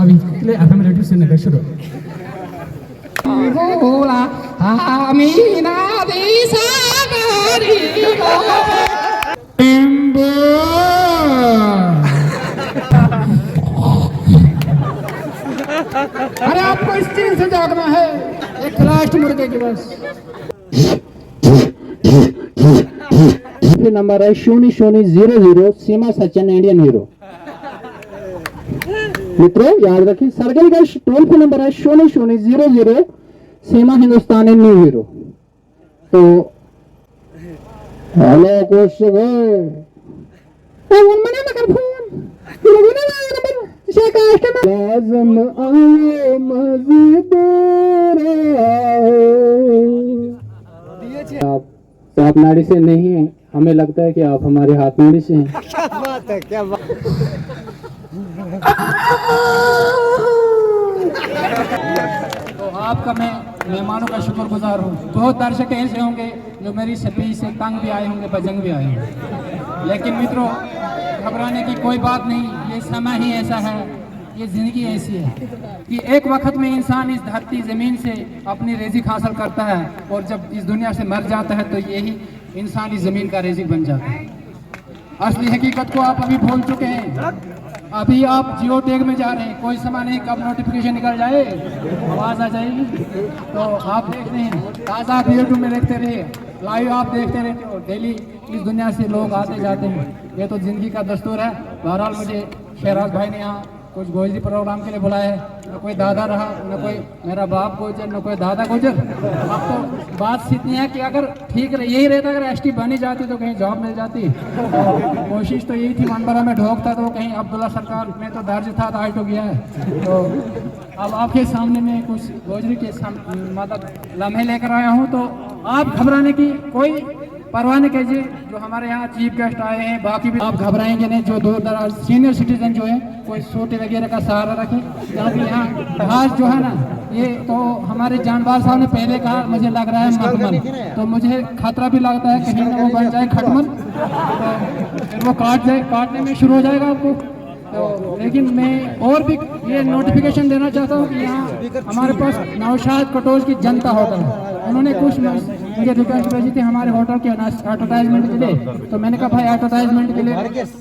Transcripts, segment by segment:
Wasabi. Kile FM radio station ka shuru. Hola, Amina di sagari. Embo. अरे आपको इस चीज से जागना है एक लास्ट मुर्गे की बस। नंबर है 0000 सीमा सचिन इंडियन हीरो। मित्रों याद रखिए सर्कल का टोल फ्री नंबर है 0000 सीमा हिंदुस्तानी न्यू हीरो। तो हेलो कुछ आप नाड़ी से नहीं है, हमें लगता है कि आप हमारे हाथ नाड़ी से हैं। क्या बात है, क्या बात। तो आपका मैं मेहमानों का शुक्रगुजार हूँ। बहुत दर्शक ऐसे होंगे जो मेरी स्पीच से तंग भी आए होंगे, बजंग भी आए होंगे, लेकिन मित्रों घबराने की कोई बात नहीं। ये समय ही ऐसा है, ये ज़िंदगी ऐसी है कि एक वक्त में इंसान इस धरती ज़मीन से अपनी रिज़्क़ हासिल करता है और जब इस दुनिया से मर जाता है तो यही इंसान इस ज़मीन का रिज़्क़ बन जाता है। असली हकीकत को आप अभी भूल चुके हैं। अभी आप जियो टैग में जा रहे हैं, कोई समय नहीं कब नोटिफिकेशन निकल जाए, आवाज़ आ जाएगी। तो आप देख रहे हैं ताज़ा आप यूट्यूब में देखते रहिए, लाइव आप देखते रहते हो, डेली इस दुनिया से लोग आते जाते हैं। ये तो ज़िंदगी का दस्तूर है। बहरहाल मुझे शहराज भाई ने यहाँ कुछ गोजरी प्रोग्राम के लिए बुलाया है। न कोई दादा रहा, न कोई मेरा बाप गुजर, न कोई दादा गुजर। अब तो बात इतनी है कि अगर ठीक यही रहता, अगर एसटी बनी जाती तो कहीं जॉब मिल जाती। तो कोशिश तो यही थी, मनबरा में ढोक था तो कहीं अब्दुल्ला सरकार में तो दर्ज था तो आज तो गया है। तो अब आपके सामने में कुछ गोजरी के मतलब लम्हे लेकर आया हूँ। तो आप घबराने की कोई परवाह नहीं कीजिए। जो हमारे यहाँ चीफ गेस्ट आए हैं, बाकी भी आप घबराएंगे नहीं। जो दूर दराज सीनियर सिटीजन जो है कोई सोटे वगैरह का सहारा रखें, क्योंकि यहाँ घास जो है ना, ये तो हमारे जानबाज साहब ने पहले कहा, मुझे लग रहा है मखमल, तो मुझे खतरा भी लगता है कहीं वो बन जाए खटमल, तो फिर वो काटने में शुरू हो जाएगा आपको। तो लेकिन मैं और भी ये नोटिफिकेशन देना चाहता हूँ कि यहाँ हमारे पास नौशाद कटोज की जनता होटल है, उन्होंने कुछ मुझे रिक्वेस्ट भेजी थी हमारे होटल के एडवर्टाइजमेंट के लिए। तो मैंने कहा भाई एडवर्टाइजमेंट के लिए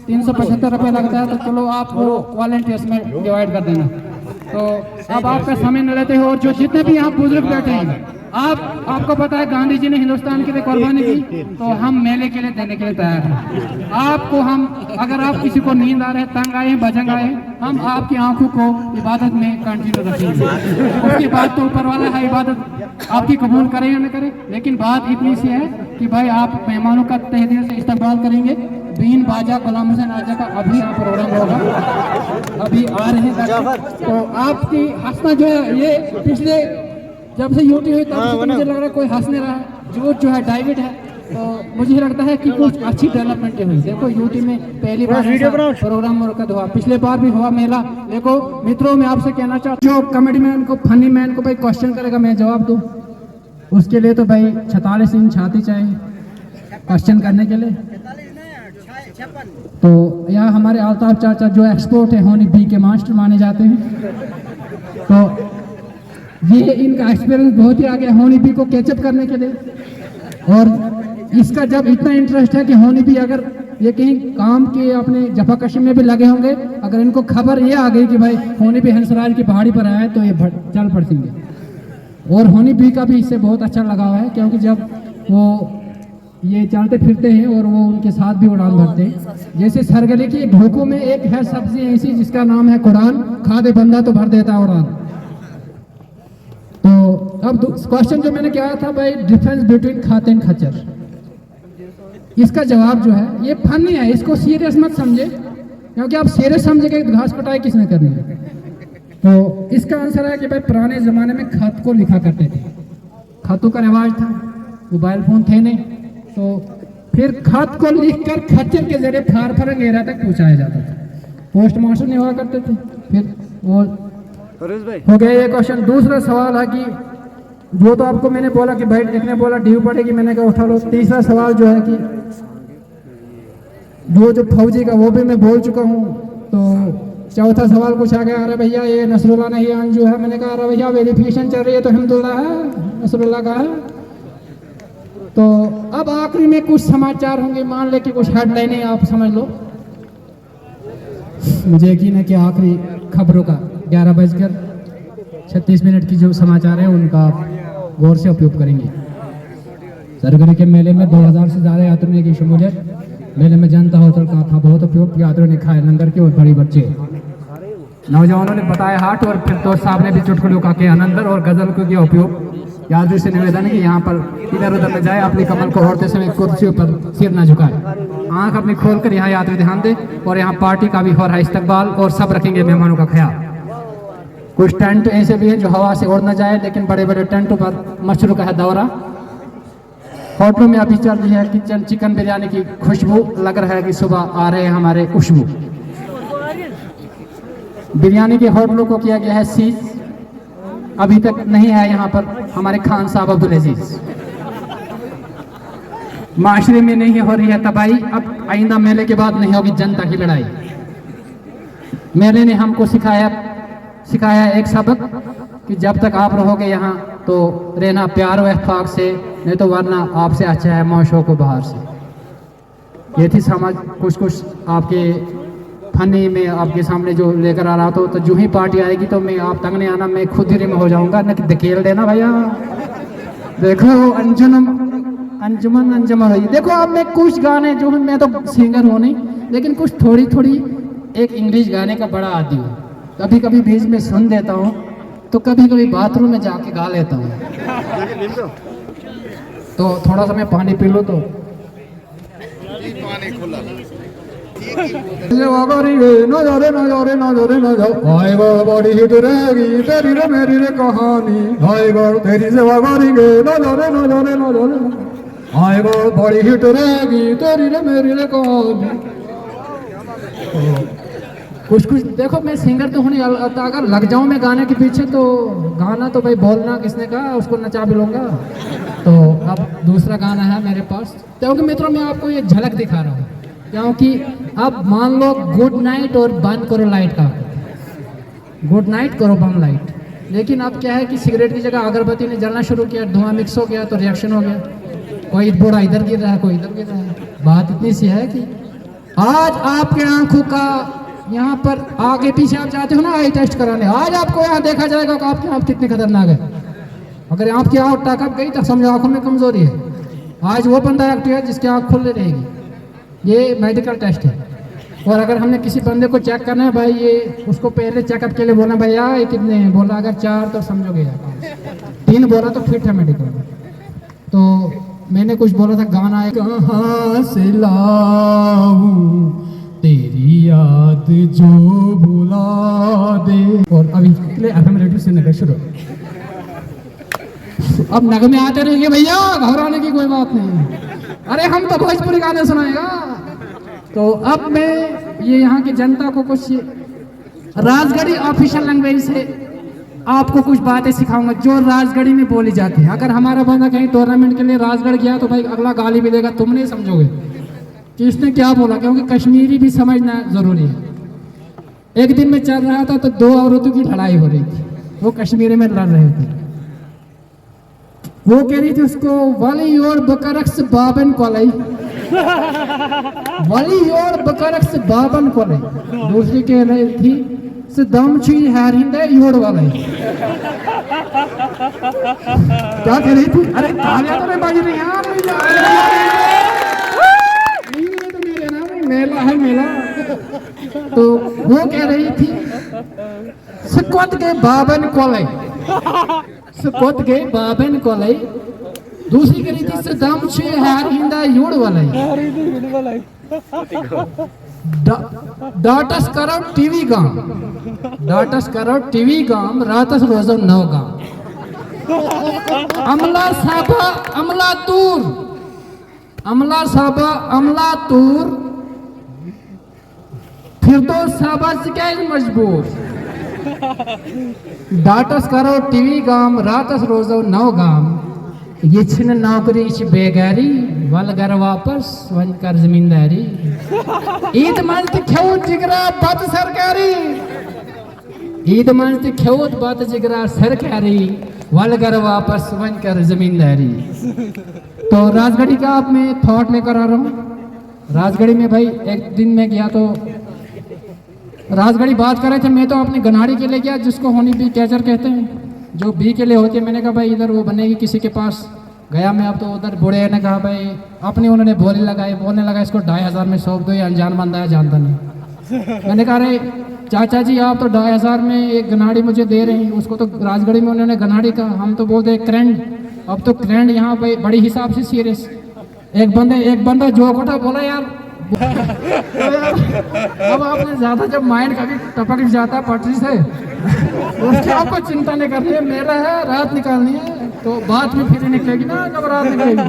375 रुपये लगता है, तो चलो आप वो वॉलंटियर्स में डिवाइड कर देना। तो अब आपका समय न लेते हो, और जो जितने भी यहाँ बुजुर्ग बैठे हैं, आपको पता है गांधी जी ने हिंदुस्तान के लिए कुर्बानी की, तो हम मेले के लिए देने के लिए तैयार हैं। आपको हम, अगर आप किसी को नींद आ रहे हैं, तंग आए हैं, भजंग आए हैं, हम आपकी आंखों को इबादत में कंटिन्यू रखेंगे। उसके बाद तो ऊपर वाला है इबादत आपकी कबूल करे या न करे, लेकिन बात इतनी सी है कि भाई आप मेहमानों का तहे दिल से इस्तकबाल करेंगे। बीन बाजा गुलाम हुसैन आजा का अभी यहाँ प्रोग्राम होगा, अभी आ रहे हैं। तो आपकी हंसना जो है, ये पिछले जब से यूटी हुई तब से मुझे लग रहा है कोई हंस नहीं रहा है, जो है डाइविड है। तो मुझे लगता है कि कुछ अच्छी डेवलपमेंट हुई। देखो यूटी में पहली बार प्रोग्राम मुनक्कद हुआ, पिछले बार भी हुआ मेला। देखो मित्रों, मैं आपसे कहना चाहता हूँ, जो कॉमेडी मैन को, फनी मैन को भाई क्वेश्चन करेगा, मैं जवाब दूँ, उसके लिए तो भाई 46 इंच छाती चाहिए क्वेश्चन करने के लिए। तो यहाँ हमारे आलताफ चाचा जो एक्सपोर्ट है होनी बी के मास्टर माने जाते हैं। तो ये इनका एक्सपीरियंस बहुत ही आगे होनी बी को कैचअप करने के लिए, और इसका जब इतना इंटरेस्ट है कि होनी बी अगर ये कहीं काम के अपने जफाकशी में भी लगे होंगे, अगर इनको खबर ये आ गई कि भाई होनी बी हंसराज की पहाड़ी पर आया है, तो ये चल पड़ेंगे। और होनी बी का भी इससे बहुत अच्छा लगाव है, क्योंकि जब वो ये चलते फिरते हैं और वो उनके साथ भी उड़ान भरते हैं। जैसे सरगली की ढोकों में एक है सब्जी ऐसी जिसका नाम है कुरान, खा दे बंदा तो भर देता उड़ान। तो अब क्वेश्चन जो मैंने किया था भाई, डिफरेंस बिटवीन खातेन खच्चर, इसका जवाब जो है ये फनी है, इसको सीरियस मत समझे, क्योंकि आप सीरियस समझेंगे घास कटाई किसने करनी है। तो इसका आंसर है कि भाई पुराने जमाने में खत को लिखा करते थे, खतों का रिवाज था, मोबाइल फोन थे नहीं, तो फिर खत को लिखकर खच्चर के जरिए फार फरंगेरा तक पहुंचाया जाता था। पोस्ट मास्टर नहीं हुआ करते थे। फिर वो हो गया ये क्वेश्चन। दूसरा सवाल है कि जो तो आपको मैंने बोला कि भाई एक ने बोला ड्यू पड़ेगी, मैंने कहा उठा लो। तीसरा सवाल जो है कि जो फौजी का, वो भी मैं बोल चुका हूँ। तो चौथा सवाल पूछा गया, अरे भैया ये नसरुल्लाह नहीं अंजू है। मैंने कहा अरे भैया वेरिफिकेशन चल रही है तो हिम्दुल्ला है, नसरुल्लाह का है। तो अब आखिरी में कुछ समाचार होंगे, मान ले कि कुछ हेडलाइनें आप समझ लो। मुझे यकीन है कि आखिरी खबरों का 11:36 की जो समाचार है उनका गौर से उपयोग करेंगे। सरगरी के मेले में 2000 से ज़्यादा यात्रियों की शमूलियत। मेले में जनता होटल का था बहुत उपयोग, यात्रियों ने खाए लंगर के और बड़ी बच्चे। नौजवानों ने बताया हाट और फिर दोस्त साहब ने भी चुटकुलों का किया आनंद और गजल को किया उपयोग। यात्रियों से निवेदन है कि यहाँ पर इधर उधर न जाए, अपनी कमर को ओढ़ते समय कुर्सियों पर सिर न झुकाए, आंख अपनी खोलकर यहाँ यात्री ध्यान दे। और यहाँ पार्टी का भी हो रहा है इस्तकबाल और सब रखेंगे मेहमानों का ख्याल। कुछ टेंट ऐसे भी हैं जो हवा से उड़ न जाए, लेकिन बड़े बड़े टेंटों पर मशरूम का है दौरा। होटलों में अभी चल रही है किचन चिकन बिरयानी की खुशबू, लग रहा है कि सुबह आ रहे हैं हमारे खुशबू। बिरयानी के होटलों को किया गया है सीज, अभी तक नहीं है यहाँ पर हमारे खान साहब अब्दुल अजीज। माशरे में नहीं हो रही है तबाही, अब आइंदा मेले के बाद नहीं होगी जनता की लड़ाई। मेले ने हमको सिखाया एक सबक कि जब तक आप रहोगे यहाँ तो रहना प्यार व इत्तेफाक से, नहीं तो वरना आपसे अच्छा है मौशों को बाहर से। ये थी समझ कुछ आपके फनी में आपके सामने जो लेकर आ रहा था। तो जो ही पार्टी आएगी तो मैं आप तंग नहीं आना, मैं खुद ही में हो जाऊंगा, न कि धकेल देना भैया। देखो अंजुमन हो। देखो अब मैं कुछ गाने जो मैं तो सिंगर हूँ नहीं, लेकिन कुछ थोड़ी एक इंग्लिश गाने का बड़ा आदी हूँ। कभी कभी बीच में सुन देता हूँ, तो कभी कभी बाथरूम में जाके गा लेता हूँ। तो थोड़ा सा मैं पानी पी लूँ तो बड़ी हिट रहेगी तेरी रे मेरी रे कहानी, तेरी सेवा करेंगे बड़ी हिट रहेगी तेरी रे मेरी रे कहानी। कुछ देखो मैं सिंगर तो हूँ नहीं, अगर लग जाऊँ मैं गाने के पीछे तो गाना तो भाई बोलना किसने कहा, उसको नचा भी लूँगा। तो अब दूसरा गाना है मेरे पास, क्योंकि मित्रों मैं आपको ये झलक दिखा रहा हूँ, क्योंकि अब मान लो गुड नाइट और बंद करो लाइट का, गुड नाइट करो बंद लाइट। लेकिन अब क्या है कि सिगरेट की जगह अगरबत्ती ने जलना शुरू किया, धुआं मिक्स हो गया तो रिएक्शन हो गया, कोई बूढ़ा इधर गिर रहा है कोई इधर गिर रहा है। बात इतनी सी है कि आज आपके आंखों का यहाँ पर आगे पीछे आप जाते हो ना आई टेस्ट कराने, आज आपको यहाँ देखा जाएगा कि आपकी आँख कितनी खतरनाक है। अगर आपकी आँख टाकअप गई तो समझो आंखों में कमजोरी है। आज वो बंदा एक्टिव है जिसकी आँख खुली रहेगी, ये मेडिकल टेस्ट है। और अगर हमने किसी बंदे को चेक करना है भाई, ये उसको पहले चेकअप के लिए बोला भैया ये कितने हैं, बोला अगर 4 तो समझोगे, 3 बोला तो फिट है मेडिकल में। तो मैंने कुछ बोला था गाना है, कहाँ से लाऊं तेरी याद जो बुला दे। और अभी हम रेडियो से नगर शुरू, अब नगमे आते रहेंगे भैया, घबराने की कोई बात नहीं। अरे हम तो भोजपुरी गाने सुनाएगा। तो अब मैं ये यहाँ की जनता को कुछ राजगढ़ी ऑफिशियल लैंग्वेज से आपको कुछ बातें सिखाऊंगा जो राजगढ़ी में बोली जाती है। अगर हमारा बंदा कहीं टूर्नामेंट के लिए राजगढ़ गया तो भाई अगला गाली भी देगा, तुम नहीं समझोगे कि इसने क्या बोला, क्योंकि कश्मीरी भी समझना जरूरी है। एक दिन में चल रहा था तो 2 औरतों की लड़ाई हो रही थी, वो कश्मीरी में लड़ रहे थे। वो कह रही थी उसको वली और बकरक्स बाबन कोलाई, वली और बकरक्स बाबन कोलाई। दूसरी कह रही थी दम छी हारिंदे योड़ वाले। क्या कह रही थी, अरे तालियां तो नहीं बज रही यार, तो मेरे ना मेला है मेला। तो वो कह रही थी सुकोत के बाबन कोले, सुकोत के बाबन कोले। दूसरी कह रही थी सदम छे हारिंदा योड़ वाले। डाटस करो टीवी गाम, डाटस करो टीवी गाम, रातस रोजो 9 गाम। अमला साबा अमला तूर, अमला साबा अमला तूर, फिर तो साबा सिकाई मजबूर। डाटस करो टीवी गाम, रातस रोजो 9 गाम। ये छिन नौकरी छ बेगारी वल घर वापस वन कर जमींदारी ईद मंत खेवत जिगरा बत सरकारी ईद मंत खेवत बत जिगरा सरकारी वल घर वापस वन कर जमींदारी। तो राजगढ़ी का आप मैं थॉट लेकर आ रहा हूँ। राजगढ़ी में भाई एक दिन में गया तो राजगढ़ी बात कर रहे थे, मैं तो अपनी गनाड़ी के लिए गया जिसको होनी बी कैचर कहते हैं, जो बी के लिए होती है। मैंने कहा भाई इधर वो बनेगी किसी के पास गया मैं, अब तो उधर बूढ़े ने कहा भाई अपनी उन्होंने बोली लगाई, बोलने लगा इसको 2500 में सौंप दो, ये अनजान बंदा है जानता नहीं। मैंने कहा अरे चाचा जी आप तो 2500 में एक गनाड़ी मुझे दे रहे हैं, उसको तो राजगढ़ी में उन्होंने गनाड़ी कहा, हम तो बोलते हैं क्रैंड। अब तो क्रैंड यहाँ पे बड़ी हिसाब से सीरियस। एक बंदा जो कोठा बोला यार अब आपने ज्यादा जब माइंड कभी टपक जाता है पटरी से उसकी आपको चिंता नहीं करनी है, मेरा है रात निकालनी है, तो बात में फिर निकलेगी ना जब रात निकलेगी।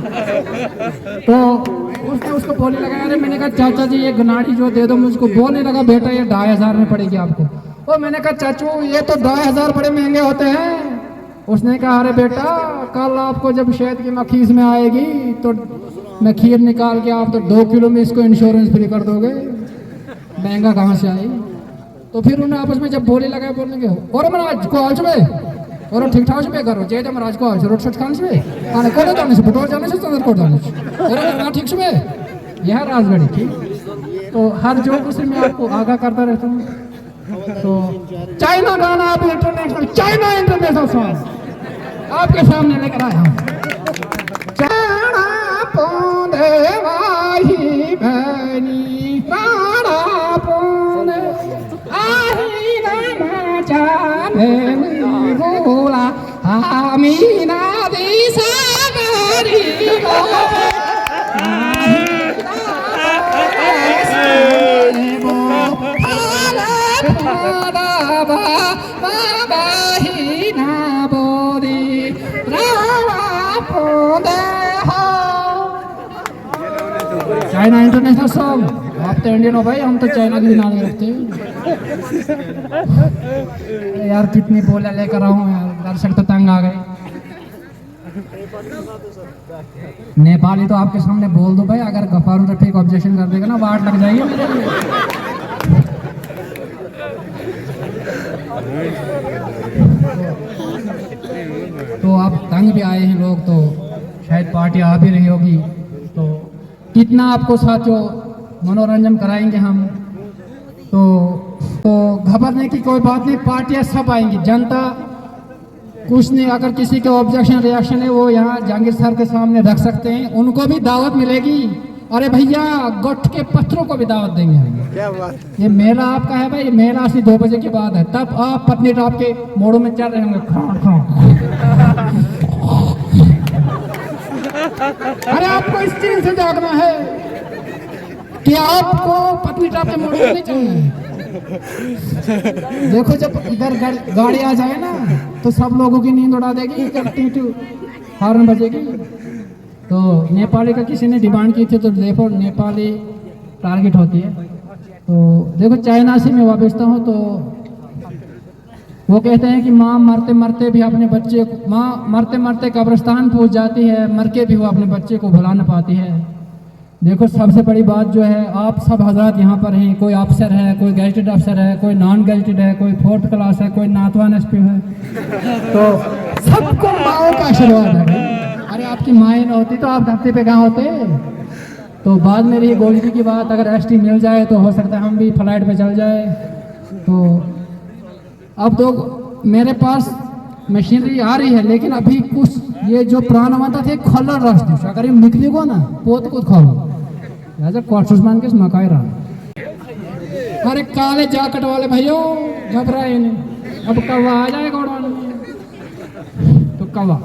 तो उसने उसको बोलने लगा, अरे मैंने कहा चाचा जी ये गनाड़ी जो दे दो मुझको, बोलने लगा बेटा ये 2500 में पड़ेगी आपको। और मैंने कहा चाचू ये तो 2500 बड़े महंगे होते हैं। उसने कहा अरे बेटा कल आपको जब शहद की मक्खी में आएगी तो मैं खीर निकाल के आप तो 2 किलो में इसको इंश्योरेंस फ्री कर दोगे, महंगा कहाँ से आई। तो फिर उन्हें आपस में जब बोले लगा बोलने के और महाराज को आज में और ठीक ठाक से करो जय महाराज को आज रोड शोट खान से आने को जाने से बुटोर जाने से चंद्र कोट जाने से ठीक से यह राजगढ़ी ठीक। तो हर जो उसे मैं आपको आगाह करता रहता हूँ। तो चाइना गाना आप इंटरनेशनल सॉन्ग आपके सामने लेकर आया हूँ। चाणा पोंदे वाही बनी राणा पोंदे आही ना जाने भूला आमीना दी सागरी चाइना इंटरनेशनल सॉन्ग। आप तो इंडियन हो भाई, हम तो चाइना की भी नाम रखते हैं यार। कितनी बोला लेकर आऊं यार, दर्शक तो तंग आ गए। नेपाली तो आपके सामने बोल दो भाई, अगर गफार रफीक ऑब्जेक्शन कर देगा ना वाट लग जाएगी मेरे लिए। तो आप तंग भी आए हैं लोग, तो शायद पार्टी आ भी रही होगी, तो कितना आपको साथियों मनोरंजन कराएंगे हम। तो घबराने की कोई बात नहीं, पार्टियां सब आएंगी, जनता कुछ नहीं। अगर किसी के ऑब्जेक्शन रिएक्शन है वो यहाँ जहांगीर सर के सामने रख सकते हैं, उनको भी दावत मिलेगी। अरे भैया गुट के पत्थरों को भी दावत देंगे हम। क्या बात, ये मेला आपका है भाई, मेला असली 2 बजे के बाद है, तब आप पत्नी टॉप के मोड़ों में चल रहे होंगे अरे आपको इस चीज से जागना है कि आपको पत्नी टॉप के मोड़ों में नहीं चलना है। देखो जब इधर गाड़ी आ जाए ना तो सब लोगों की नींद उड़ा देगी, हॉर्न बजेगी। तो नेपाली का किसी ने डिमांड की थी, तो देखो नेपाली टारगेट होती है। तो देखो चाइना से मैं वापसता हूँ, तो वो कहते हैं कि माँ मरते मरते भी अपने बच्चे को, माँ मरते मरते कब्रिस्तान पहुँच जाती है, मर के भी वो अपने बच्चे को भुला न पाती है। देखो सबसे बड़ी बात जो है, आप सब हजरात यहाँ पर हैं, कोई अफसर है, कोई गैजेटेड अफसर है, कोई नॉन गैजेटेड है, कोई 4th क्लास है, कोई नातवान एसपी है, तो सबको माओ का आशीर्वाद है। अरे आपकी माएँ न होती तो आप धरती पे कहाँ होते। तो बाद में रही गोल्डी की बात, अगर एसटी मिल जाए तो हो सकता है हम भी फ्लाइट पे चल जाए। तो अब तो मेरे पास मशीनरी आ रही है, लेकिन अभी कुछ ये जो प्राणवंता थे खोलर रस दिवस अगर ये निकली को ना पोत को खोलो यार कॉर्समान के मकाई रहा। अरे काले जाकट वाले भाइयों घबराए नहीं, अब कौवा आ जाएगा उड़ान में, तो कौवा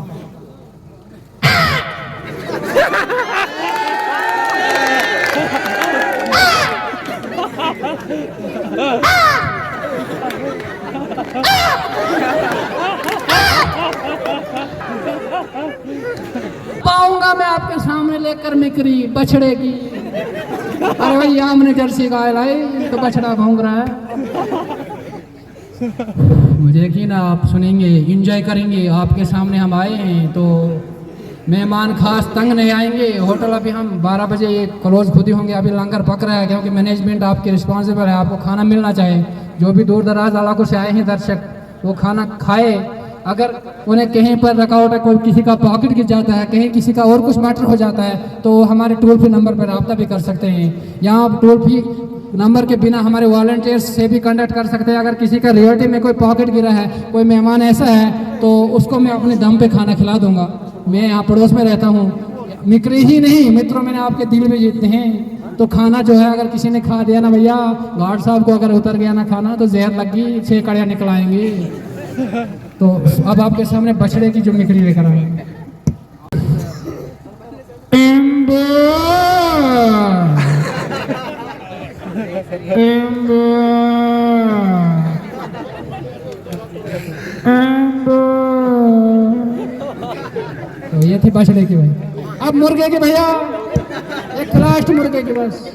पाऊंगा मैं आपके सामने लेकर मिकरी बछड़े की। अरे भाई हमने जर्सी गाय लाई तो बछड़ा भौंक रहा है। मुझे यकीन आप सुनेंगे, एंजॉय करेंगे। आपके सामने हम आए हैं तो मेहमान खास तंग नहीं आएंगे। होटल अभी हम 12 बजे ये क्लोज खुद ही होंगे। अभी लंगर पक रहा है क्योंकि मैनेजमेंट आपकी रिस्पॉन्सिबल है, आपको खाना मिलना चाहिए। जो भी दूर दराज इलाकों से आए हैं दर्शक, वो खाना खाए। अगर उन्हें कहीं पर रकावट है, कोई किसी का पॉकेट गिर जाता है, कहीं किसी का और कुछ मैटर हो जाता है, तो हमारे टोल फ्री नंबर पर रब्ता भी कर सकते हैं। यहाँ आप टोल फ्री नंबर के बिना हमारे वॉलंटियर्स से भी कांटेक्ट कर सकते हैं। अगर किसी का रिलेटिव में कोई पॉकेट गिरा है, कोई मेहमान ऐसा है, तो उसको मैं अपने दम पे खाना खिला दूंगा। मैं यहाँ पड़ोस में रहता हूँ। मिक्री ही नहीं मित्रों, मैंने आपके दिल में जीतते हैं। तो खाना जो है अगर किसी ने खा दिया ना भैया, गार्ड साहब को अगर उतर गया ना खाना, तो जहर लगी 6 कड़ियाँ निकल आएंगी। तो अब आपके सामने बछड़े की जो मिक्री लेकर आएंगे। तो ये थी बछड़े की भाई। अब मुर्गे की भैया, एक लास्ट मुर्गे की बस।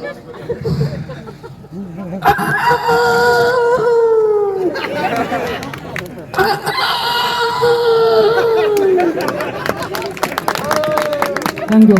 Thank you.